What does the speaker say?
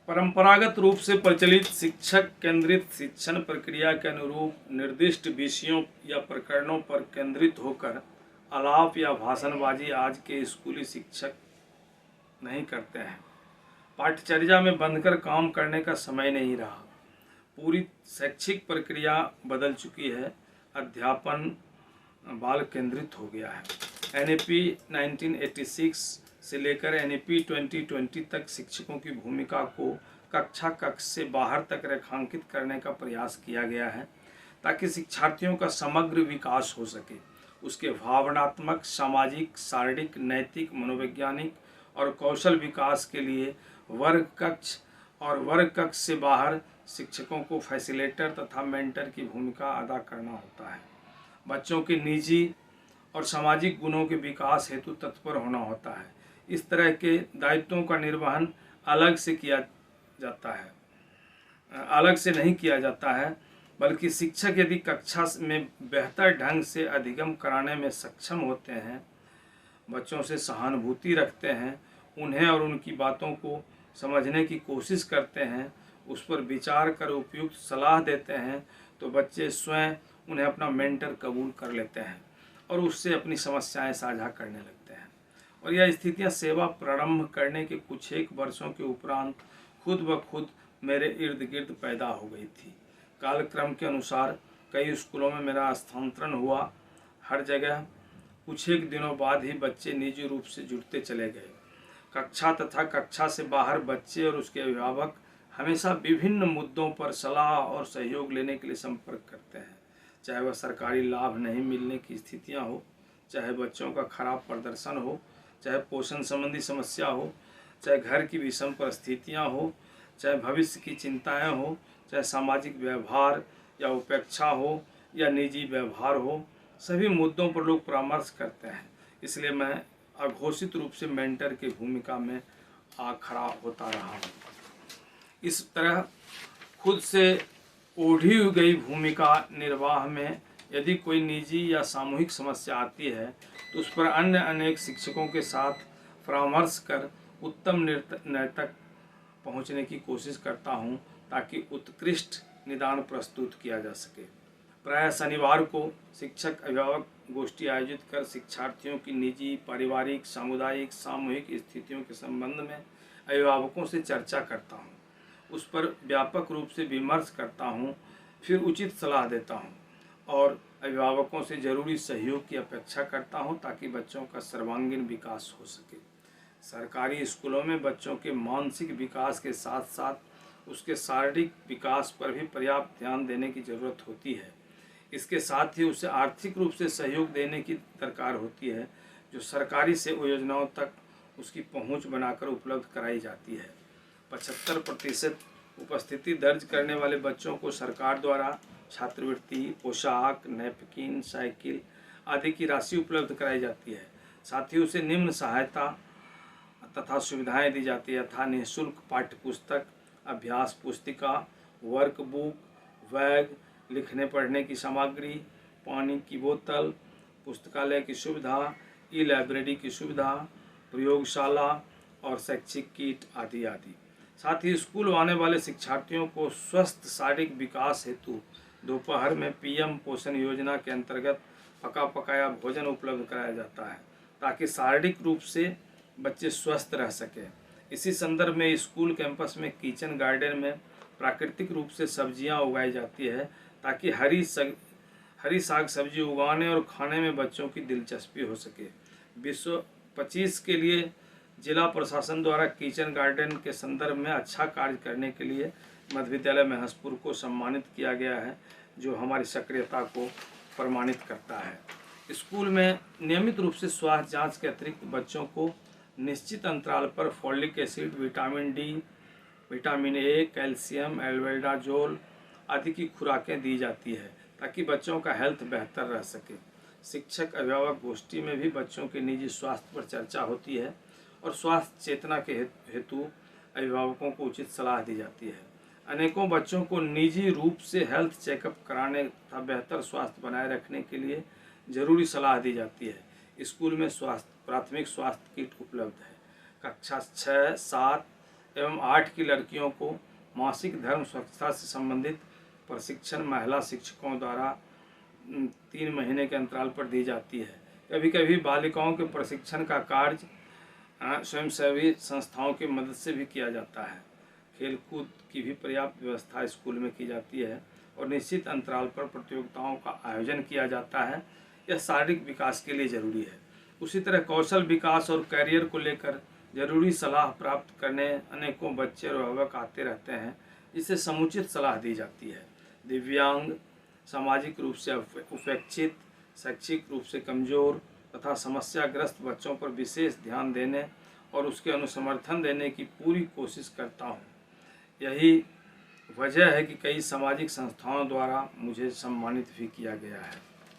परंपरागत रूप से प्रचलित शिक्षक केंद्रित शिक्षण प्रक्रिया के अनुरूप निर्दिष्ट विषयों या प्रकरणों पर केंद्रित होकर आलाप या भाषणबाजी आज के स्कूली शिक्षक नहीं करते हैं। पाठ्यचर्या में बंधकर काम करने का समय नहीं रहा। पूरी शैक्षिक प्रक्रिया बदल चुकी है। अध्यापन बाल केंद्रित हो गया है। एनईपी 1986 से लेकर एनईपी 2020 तक शिक्षकों की भूमिका को कक्षा कक्ष से बाहर तक रेखांकित करने का प्रयास किया गया है ताकि शिक्षार्थियों का समग्र विकास हो सके। उसके भावनात्मक, सामाजिक, शारीरिक, नैतिक, मनोवैज्ञानिक और कौशल विकास के लिए वर्ग कक्ष और वर्ग कक्ष से बाहर शिक्षकों को फैसिलिटेटर तथा मेंटर की भूमिका अदा करना होता है। बच्चों के निजी और सामाजिक गुणों के विकास हेतु तत्पर होना होता है। इस तरह के दायित्वों का निर्वहन अलग से नहीं किया जाता है, बल्कि शिक्षक यदि कक्षा में बेहतर ढंग से अधिगम कराने में सक्षम होते हैं, बच्चों से सहानुभूति रखते हैं, उन्हें और उनकी बातों को समझने की कोशिश करते हैं, उस पर विचार कर उपयुक्त सलाह देते हैं, तो बच्चे स्वयं उन्हें अपना मेंटर कबूल कर लेते हैं और उससे अपनी समस्याएं साझा करने लगते हैं। और यह स्थितियां सेवा प्रारंभ करने के कुछ एक वर्षों के उपरांत खुद ब खुद मेरे इर्द गिर्द पैदा हो गई थी। कालक्रम के अनुसार कई स्कूलों में मेरा स्थानांतरण हुआ। हर जगह कुछ एक दिनों बाद ही बच्चे निजी रूप से जुड़ते चले गए। कक्षा तथा कक्षा से बाहर बच्चे और उसके अभिभावक हमेशा विभिन्न मुद्दों पर सलाह और सहयोग लेने के लिए संपर्क करते हैं, चाहे वह सरकारी लाभ नहीं मिलने की स्थितियां हो, चाहे बच्चों का खराब प्रदर्शन हो, चाहे पोषण संबंधी समस्या हो, चाहे घर की विषम परिस्थितियां हो, चाहे भविष्य की चिंताएं हो, चाहे सामाजिक व्यवहार या उपेक्षा हो या निजी व्यवहार हो, सभी मुद्दों पर लोग परामर्श करते हैं। इसलिए मैं अघोषित रूप से मेंटर की भूमिका में खड़ा होता रहा हूँ। इस तरह खुद से ओढ़ी गई भूमिका निर्वाह में यदि कोई निजी या सामूहिक समस्या आती है तो उस पर अन्य अनेक शिक्षकों के साथ परामर्श कर उत्तम निर्णय तक पहुंचने की कोशिश करता हूं ताकि उत्कृष्ट निदान प्रस्तुत किया जा सके। प्रायः शनिवार को शिक्षक अभिभावक गोष्ठी आयोजित कर शिक्षार्थियों की निजी, पारिवारिक, सामुदायिक, सामूहिक स्थितियों के संबंध में अभिभावकों से चर्चा करता हूँ, उस पर व्यापक रूप से विमर्श करता हूँ, फिर उचित सलाह देता हूँ और अभिभावकों से जरूरी सहयोग की अपेक्षा करता हूँ ताकि बच्चों का सर्वांगीण विकास हो सके। सरकारी स्कूलों में बच्चों के मानसिक विकास के साथ साथ उसके शारीरिक विकास पर भी पर्याप्त ध्यान देने की जरूरत होती है। इसके साथ ही उसे आर्थिक रूप से सहयोग देने की दरकार होती है, जो सरकारी से योजनाओं तक उसकी पहुँच बनाकर उपलब्ध कराई जाती है। 75% उपस्थिति दर्ज करने वाले बच्चों को सरकार द्वारा छात्रवृत्ति, पोशाक, नैपकिन, साइकिल आदि की राशि उपलब्ध कराई जाती है। साथ ही उसे निम्न सहायता तथा सुविधाएं दी जाती है तथा निःशुल्क पाठ्य पुस्तक, अभ्यास पुस्तिका, वर्कबुक, बैग, लिखने पढ़ने की सामग्री, पानी की बोतल, पुस्तकालय की सुविधा, ई लाइब्रेरी की सुविधा, प्रयोगशाला और शैक्षिक किट आदि आदि। साथ ही स्कूल आने वाले शिक्षार्थियों को स्वस्थ शारीरिक विकास हेतु दोपहर में पीएम पोषण योजना के अंतर्गत पका पकाया भोजन उपलब्ध कराया जाता है ताकि शारीरिक रूप से बच्चे स्वस्थ रह सकें। इसी संदर्भ में स्कूल कैंपस में किचन गार्डन में प्राकृतिक रूप से सब्जियां उगाई जाती है ताकि हरी साग सब्जी उगाने और खाने में बच्चों की दिलचस्पी हो सके। विश्व 25 के लिए जिला प्रशासन द्वारा किचन गार्डन के संदर्भ में अच्छा कार्य करने के लिए मध्य विद्यालय महसपुर को सम्मानित किया गया है, जो हमारी सक्रियता को प्रमाणित करता है। स्कूल में नियमित रूप से स्वास्थ्य जांच के अतिरिक्त बच्चों को निश्चित अंतराल पर folic acid, vitamin D, vitamin A, calcium, albendazole आदि की खुराकें दी जाती है ताकि बच्चों का हेल्थ बेहतर रह सके। शिक्षक अभिभावक गोष्ठी में भी बच्चों के निजी स्वास्थ्य पर चर्चा होती है और स्वास्थ्य चेतना के हेतु अभिभावकों को उचित सलाह दी जाती है। अनेकों बच्चों को निजी रूप से हेल्थ चेकअप कराने तथा बेहतर स्वास्थ्य बनाए रखने के लिए जरूरी सलाह दी जाती है। स्कूल में प्राथमिक स्वास्थ्य किट उपलब्ध है। कक्षा 6, 7 एवं 8 की लड़कियों को मासिक धर्म स्वच्छता से संबंधित प्रशिक्षण महिला शिक्षकों द्वारा 3 महीने के अंतराल पर दी जाती है। कभी कभी बालिकाओं के प्रशिक्षण का कार्य स्वयंसेवी संस्थाओं की मदद से भी किया जाता है। खेलकूद की भी पर्याप्त व्यवस्था स्कूल में की जाती है और निश्चित अंतराल पर प्रतियोगिताओं का आयोजन किया जाता है। यह शारीरिक विकास के लिए जरूरी है। उसी तरह कौशल विकास और करियर को लेकर जरूरी सलाह प्राप्त करने अनेकों बच्चे और अभिभावक आते रहते हैं, जिससे समुचित सलाह दी जाती है। दिव्यांग, सामाजिक रूप से उपेक्षित, शैक्षिक रूप से कमजोर तथा समस्याग्रस्त बच्चों पर विशेष ध्यान देने और उसके अनुसमर्थन देने की पूरी कोशिश करता हूँ। यही वजह है कि कई सामाजिक संस्थाओं द्वारा मुझे सम्मानित भी किया गया है।